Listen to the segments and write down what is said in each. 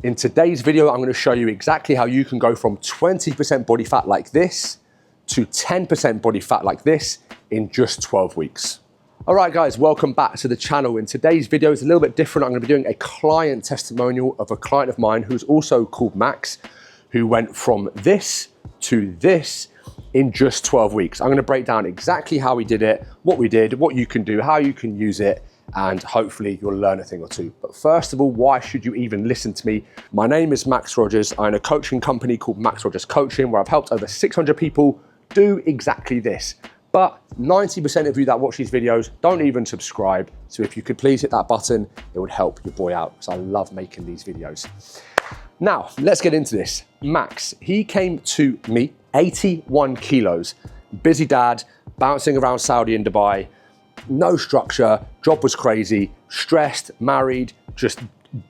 In today's video, I'm going to show you exactly how you can go from 20% body fat like this to 10% body fat like this in just 12 weeks. All right, guys, welcome back to the channel. In today's video, it's a little bit different. I'm going to be doing a client testimonial of a client of mine who's also called Max, who went from this to this in just 12 weeks. I'm going to break down exactly how we did it, what we did, what you can do, how you can use it, and hopefully you'll learn a thing or two. But first of all, why should you even listen to me? My name is Max Rogers. I own a coaching company called Max Rogers Coaching, where I've helped over 600 people do exactly this. But 90% of you that watch these videos don't even subscribe. So if you could please hit that button, it would help your boy out, because I love making these videos. Now, let's get into this. Max, he came to me 81 kilos, busy dad, bouncing around Saudi and Dubai, no structure, job was crazy, stressed, married, just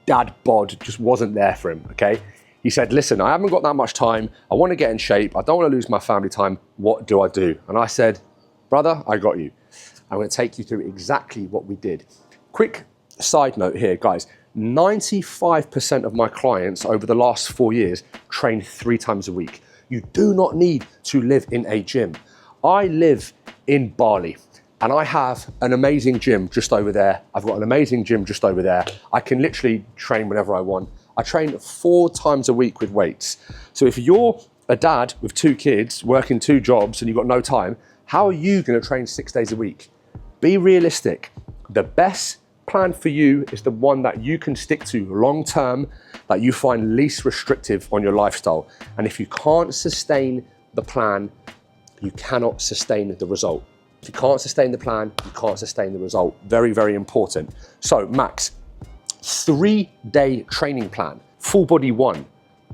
dad bod just wasn't there for him, okay? He said, listen, I haven't got that much time. I want to get in shape. I don't want to lose my family time. What do I do? And I said, brother, I got you. I'm going to take you through exactly what we did. Quick side note here, guys. 95% of my clients over the last 4 years train 3 times a week. You do not need to live in a gym. I live in Bali and I have an amazing gym just over there. I've got an amazing gym just over there. I can literally train whenever I want. I train 4 times a week with weights. So if you're a dad with 2 kids, working 2 jobs and you've got no time, how are you going to train 6 days a week? Be realistic. The best plan for you is the one that you can stick to long term, that you find least restrictive on your lifestyle. And if you can't sustain the plan, you cannot sustain the result. If you can't sustain the plan, you can't sustain the result. Very, very important. So Max, 3-day training plan, full body 1,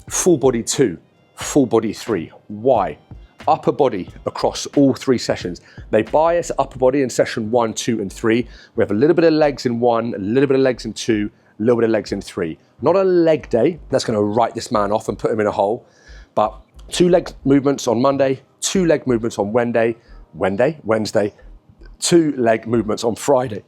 full body 2, full body 3. Why? Upper body across all 3 sessions. They bias upper body in session 1, 2, and 3. We have a little bit of legs in 1, a little bit of legs in 2, a little bit of legs in 3. Not a leg day, that's gonna write this man off and put him in a hole, but 2 leg movements on Monday, 2 leg movements on Wednesday, 2 leg movements on Friday.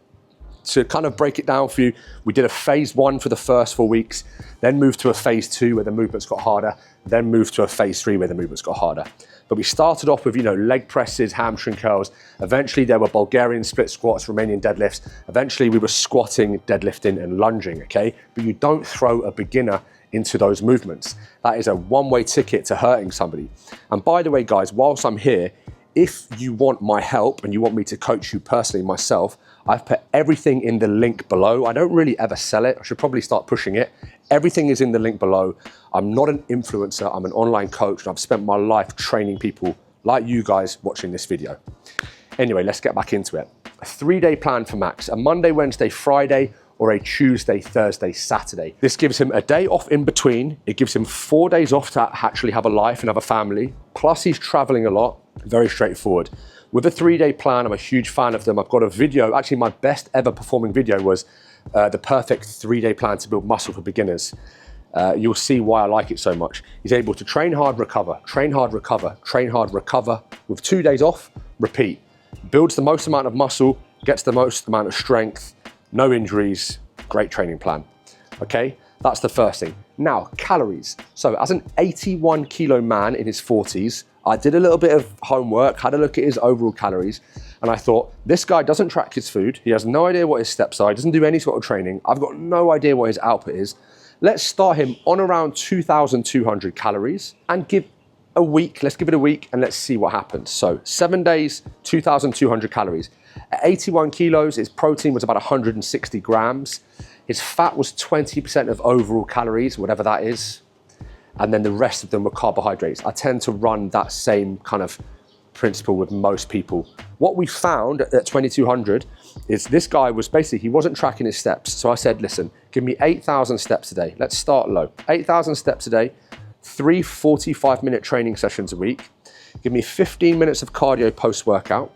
To kind of break it down for you, we did a phase 1 for the first 4 weeks, then moved to a phase 2 where the movements got harder, then moved to a phase 3 where the movements got harder. But we started off with, leg presses, hamstring curls. Eventually there were Bulgarian split squats, Romanian deadlifts. Eventually we were squatting, deadlifting, and lunging, okay? But you don't throw a beginner into those movements. That is a one-way ticket to hurting somebody. And by the way, guys, whilst I'm here, if you want my help and you want me to coach you personally myself, I've put everything in the link below. I don't really ever sell it. I should probably start pushing it. Everything is in the link below. I'm not an influencer. I'm an online coach, and I've spent my life training people like you guys watching this video. Anyway, let's get back into it. A 3-day plan for Max, a Monday, Wednesday, Friday, or a Tuesday, Thursday, Saturday. This gives him a day off in between. It gives him 4 days off to actually have a life and have a family. Plus he's traveling a lot. Very straightforward. With a 3-day plan, I'm a huge fan of them. I've got a video, actually my best ever performing video was the perfect 3-day plan to build muscle for beginners. You'll see why I like it so much. He's able to train hard, recover, train hard, recover, train hard, recover. With 2 days off, repeat. Builds the most amount of muscle, gets the most amount of strength, no injuries, great training plan. Okay, that's the first thing. Now, calories. So as an 81 kilo man in his 40s, I did a little bit of homework, had a look at his overall calories, and I thought, this guy doesn't track his food. He has no idea what his steps are. He doesn't do any sort of training. I've got no idea what his output is. Let's start him on around 2,200 calories and give a week. Let's give it a week and let's see what happens. So 7 days, 2,200 calories. At 81 kilos, his protein was about 160 grams. His fat was 20% of overall calories, whatever that is. And then the rest of them were carbohydrates. I tend to run that same kind of principle with most people. What we found at 2,200 is this guy was basically, he wasn't tracking his steps. So I said, listen, give me 8,000 steps a day. Let's start low. 8,000 steps a day, 3 45-minute training sessions a week. Give me 15 minutes of cardio post-workout.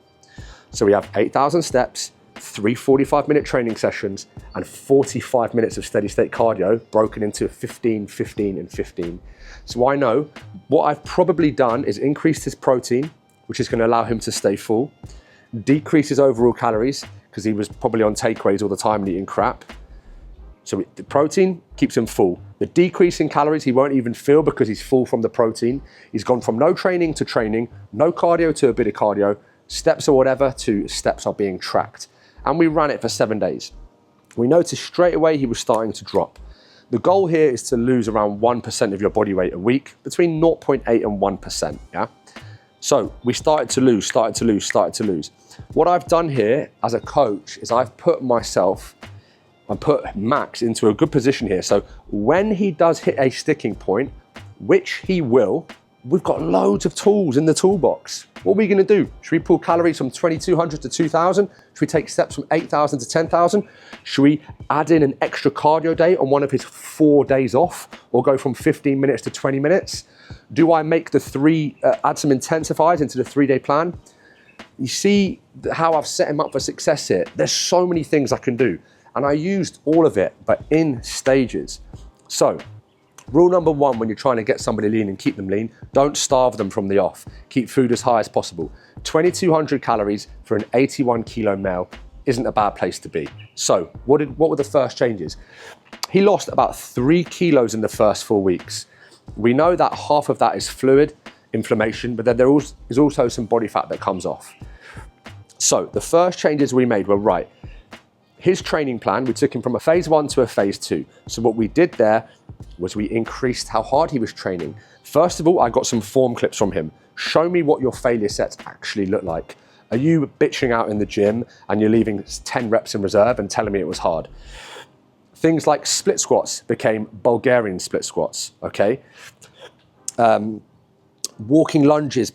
So we have 8,000 steps, 3 45-minute training sessions, and 45 minutes of steady state cardio broken into 15, 15, and 15. So I know what I've probably done is increased his protein, which is going to allow him to stay full, decrease his overall calories, because he was probably on takeaways all the time and eating crap, So the protein keeps him full. The decrease in calories, he won't even feel because he's full from the protein. He's gone from no training to training, no cardio to a bit of cardio, steps or whatever to steps are being tracked. And we ran it for 7 days. We noticed straight away he was starting to drop. The goal here is to lose around 1% of your body weight a week, between 0.8 and 1%, yeah? So we started to lose. What I've done here as a coach is I've put Max into a good position here. So when he does hit a sticking point, which he will, we've got loads of tools in the toolbox. What are we gonna do? Should we pull calories from 2,200 to 2,000? Should we take steps from 8,000 to 10,000? Should we add in an extra cardio day on one of his 4 days off, or go from 15 minutes to 20 minutes? Do I make the add some intensifiers into the 3-day plan? You see how I've set him up for success here. There's so many things I can do. And I used all of it, but in stages. So, rule number 1 when you're trying to get somebody lean and keep them lean, don't starve them from the off. Keep food as high as possible. 2,200 calories for an 81 kilo male isn't a bad place to be. So, what were the first changes? He lost about 3 kilos in the first 4 weeks. We know that half of that is fluid, inflammation, but then there is also some body fat that comes off. So, the first changes we made were right. His training plan, we took him from a phase 1 to a phase 2. So what we did there was we increased how hard he was training. First of all, I got some form clips from him. Show me what your failure sets actually look like. Are you bitching out in the gym and you're leaving 10 reps in reserve and telling me it was hard? Things like split squats became Bulgarian split squats, okay? Walking lunges,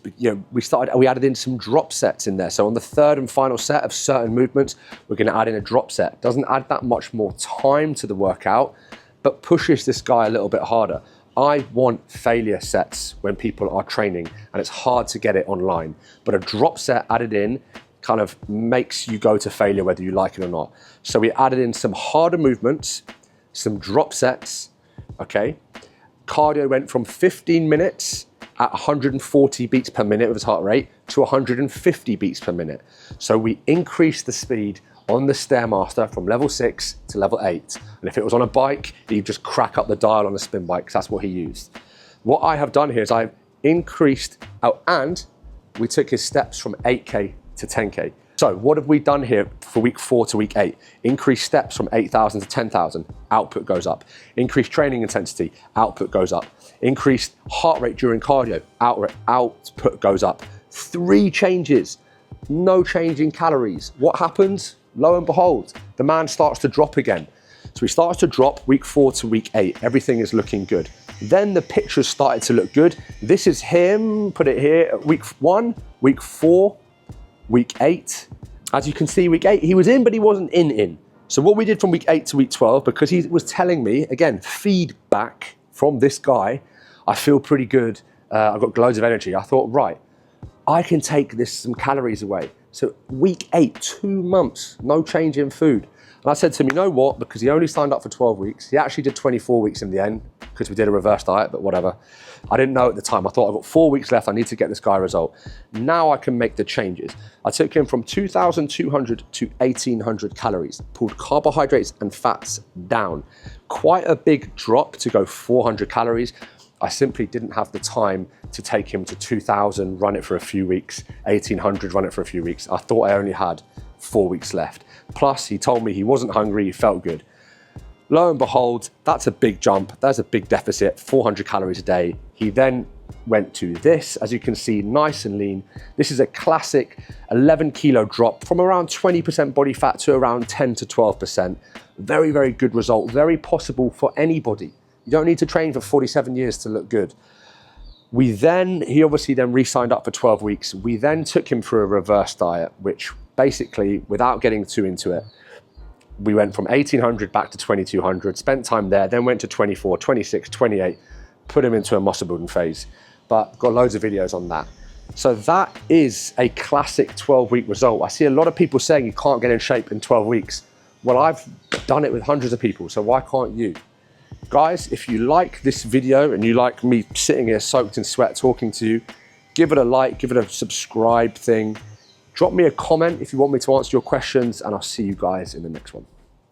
we added in some drop sets in there. So on the 3rd and final set of certain movements, we're gonna add in a drop set. Doesn't add that much more time to the workout, but pushes this guy a little bit harder. I want failure sets when people are training, and it's hard to get it online. But a drop set added in kind of makes you go to failure whether you like it or not. So we added in some harder movements, some drop sets, okay? Cardio went from 15 minutes at 140 beats per minute with his heart rate to 150 beats per minute. So we increased the speed on the Stairmaster from level 6 to level 8. And if it was on a bike, he'd just crack up the dial on a spin bike, because that's what he used. What I have done here is I've increased and we took his steps from 8K to 10K. So what have we done here for week 4 to week 8? Increase steps from 8,000 to 10,000, output goes up. Increase training intensity, output goes up. Increased heart rate during cardio, output goes up. 3 changes, no change in calories. What happens? Lo and behold, the man starts to drop again. So he starts to drop week 4 to week 8. Everything is looking good. Then the pictures started to look good. This is him, put it here, week 1, week 4, week 8. As you can see, week 8, he was in, but he wasn't in. So what we did from week 8 to week 12, because he was telling me, again, feedback from this guy, I feel pretty good, I've got loads of energy. I thought, right, I can take some calories away. So week 8, 2 months, no change in food. And I said to him, you know what, because he only signed up for 12 weeks, he actually did 24 weeks in the end, because we did a reverse diet, but whatever. I didn't know at the time. I thought I've got 4 weeks left. I need to get this guy a result. Now I can make the changes. I took him from 2,200 to 1,800 calories, pulled carbohydrates and fats down. Quite a big drop to go 400 calories. I simply didn't have the time to take him to 2,000, run it for a few weeks, 1,800, run it for a few weeks. I thought I only had 4 weeks left. Plus, he told me he wasn't hungry, he felt good. Lo and behold, that's a big jump. There's a big deficit, 400 calories a day. He then went to this, as you can see, nice and lean. This is a classic 11 kilo drop from around 20% body fat to around 10 to 12%. Very, very good result, very possible for anybody. You don't need to train for 47 years to look good. He obviously then re-signed up for 12 weeks. We then took him through a reverse diet, which basically, without getting too into it, we went from 1,800 back to 2,200, spent time there, then went to 24, 26, 28, put him into a muscle building phase. But got loads of videos on that. So that is a classic 12-week result. I see a lot of people saying you can't get in shape in 12 weeks. Well, I've done it with hundreds of people, so why can't you? Guys, if you like this video and you like me sitting here soaked in sweat talking to you, give it a like, give it a subscribe thing. Drop me a comment if you want me to answer your questions, and I'll see you guys in the next one.